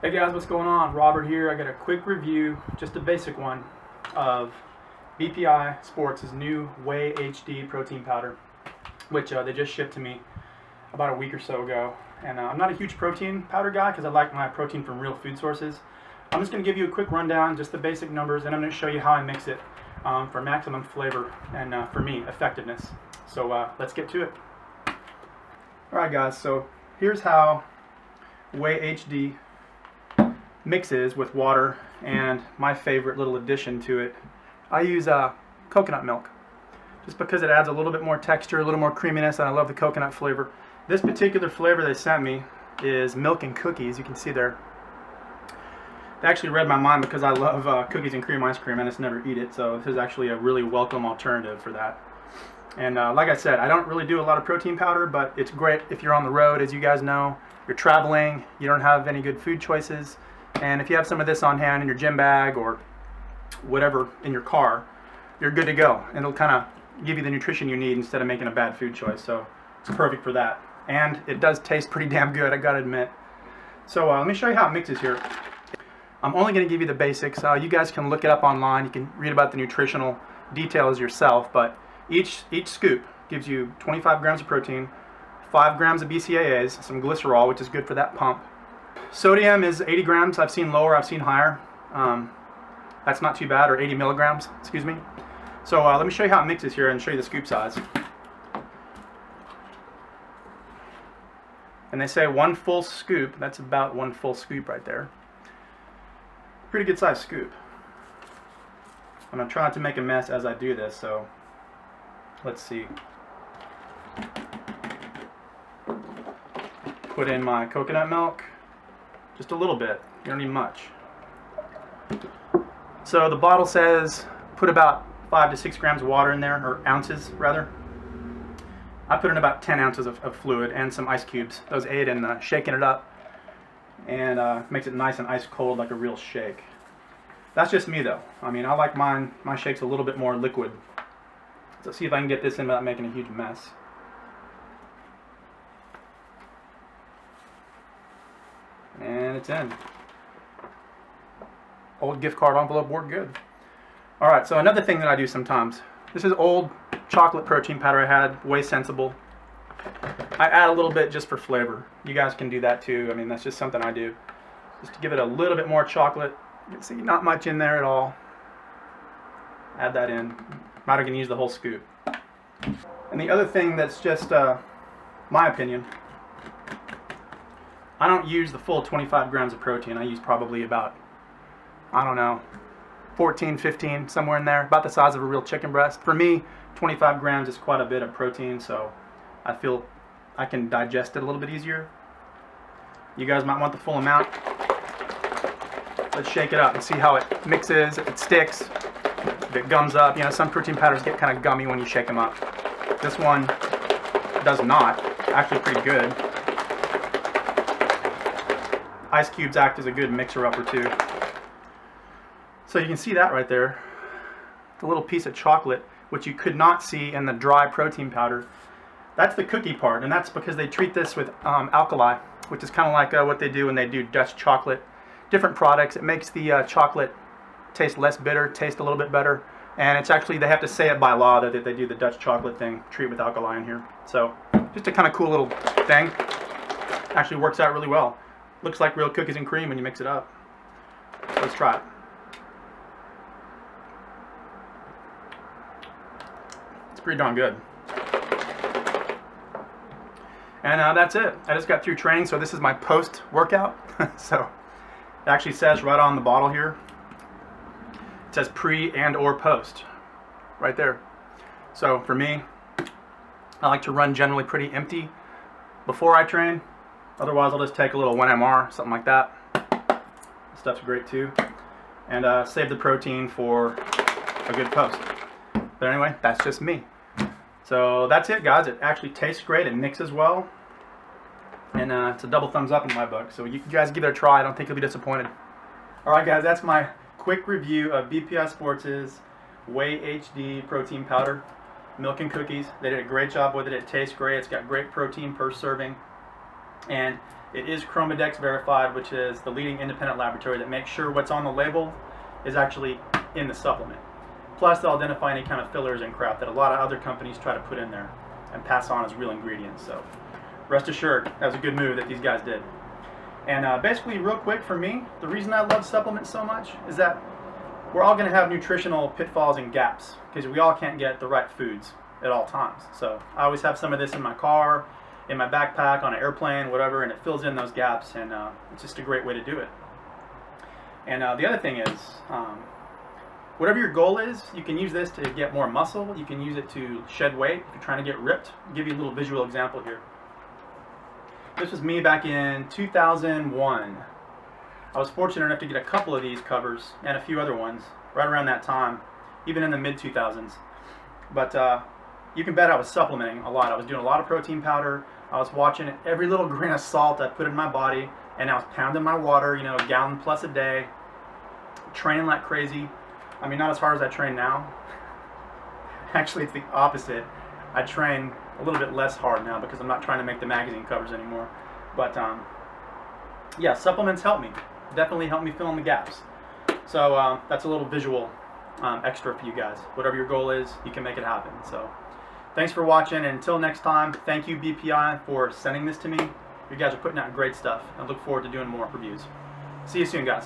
Hey guys, what's going on? Robert here. I got a quick review, just a basic one, of BPI Sports' new Whey HD protein powder, which they just shipped to me about a week or so ago. And I'm not a huge protein powder guy because I like my protein from real food sources. I'm just going to give you a quick rundown, just the basic numbers, and I'm going to show you how I mix it for maximum flavor and, for me, effectiveness. So let's get to it. Alright guys, so here's how Whey HD mixes with water, and my favorite little addition to it, I use coconut milk, just because it adds a little bit more texture, a little more creaminess, and I love the coconut flavor. This particular flavor they sent me is milk and cookies. You can see there. They actually read my mind because I love cookies and cream ice cream. I just never eat it, so this is actually a really welcome alternative for that. And like I said, I don't really do a lot of protein powder, but it's great if you're on the road. As you guys know, you're traveling, you don't have any good food choices, and if you have some of this on hand in your gym bag or whatever in your car, you're good to go. And it'll kind of give you the nutrition you need instead of making a bad food choice. So it's perfect for that. And it does taste pretty damn good, I gotta admit. So let me show you how it mixes here. I'm only going to give you the basics. You guys can look it up online. You can read about the nutritional details yourself. But each scoop gives you 25 grams of protein, 5 grams of BCAAs, some glycerol, which is good for that pump. Sodium is 80 grams. I've seen lower, I've seen higher. That's not too bad, or 80 milligrams, excuse me. So let me show you how it mixes here and show you the scoop size. And they say 1 full scoop. That's about 1 full scoop right there. Pretty good sized scoop. I'm going to try not to make a mess as I do this, so let's see. Put in my coconut milk. Just a little bit. You don't need much. So the bottle says put about 5 to 6 grams of water in there, or ounces rather. I put in about 10 ounces of fluid and some ice cubes. Those aid in shaking it up and makes it nice and ice cold like a real shake. That's just me though. I mean, I like my shakes a little bit more liquid. So see if I can get this in without making a huge mess. And it's in. Old gift card envelope worked good. Alright, so another thing that I do sometimes. This is old chocolate protein powder I had, Whey Sensible. I add a little bit just for flavor. You guys can do that too. I mean, that's just something I do. Just to give it a little bit more chocolate. You can see not much in there at all. Add that in. Might have can use the whole scoop. And the other thing that's just my opinion, I don't use the full 25 grams of protein. I use probably about, I don't know, 14, 15, somewhere in there, about the size of a real chicken breast. For me, 25 grams is quite a bit of protein, so I feel I can digest it a little bit easier. You guys might want the full amount. Let's shake it up and see how it mixes, if it sticks, if it gums up. You know, some protein powders get kind of gummy when you shake them up. This one does not. Actually pretty good. Ice cubes act as a good mixer-upper too. So you can see that right there. The little piece of chocolate, which you could not see in the dry protein powder. That's the cookie part, and that's because they treat this with alkali, which is kind of like what they do when they do Dutch chocolate. Different products. It makes the chocolate taste less bitter, taste a little bit better. And it's actually, they have to say it by law that they do the Dutch chocolate thing, treat with alkali in here. So just a kind of cool little thing. Actually works out really well. Looks like real cookies and cream when you mix it up. So let's try it. It's pretty darn good. And that's it. I just got through training, so this is my post-workout. So it actually says right on the bottle here, it says pre and or post right there. So for me, I like to run generally pretty empty before I train. Otherwise, I'll just take a little 1MR, something like that. This stuff's great too. And save the protein for a good post. But anyway, that's just me. So that's it, guys. It actually tastes great. It mixes well. And it's a double thumbs up in my book. So you guys give it a try. I don't think you'll be disappointed. Alright, guys. That's my quick review of BPI Sports' Whey HD protein powder. Milk and cookies. They did a great job with it. It tastes great. It's got great protein per serving. And it is Chromadex verified, which is the leading independent laboratory that makes sure what's on the label is actually in the supplement. Plus, they'll identify any kind of fillers and crap that a lot of other companies try to put in there and pass on as real ingredients. So rest assured, that was a good move that these guys did. And basically, real quick for me, the reason I love supplements so much is that we're all going to have nutritional pitfalls and gaps because we all can't get the right foods at all times. So I always have some of this in my car, in my backpack, on an airplane, whatever, and it fills in those gaps, and it's just a great way to do it. And the other thing is, whatever your goal is, you can use this to get more muscle. You can use it to shed weight if you're trying to get ripped. I'll give you a little visual example here. This was me back in 2001. I was fortunate enough to get a couple of these covers and a few other ones right around that time, even in the mid-2000s. But you can bet I was supplementing a lot. I was doing a lot of protein powder. I was watching every little grain of salt I put in my body, and I was pounding my water, you know, a gallon plus a day, training like crazy. I mean, not as hard as I train now. Actually, it's the opposite. I train a little bit less hard now because I'm not trying to make the magazine covers anymore. But yeah, supplements help me. Definitely help me fill in the gaps. So that's a little visual extra for you guys. Whatever your goal is, you can make it happen. So thanks for watching, and until next time, thank you BPI for sending this to me. You guys are putting out great stuff. I look forward to doing more reviews. See you soon, guys.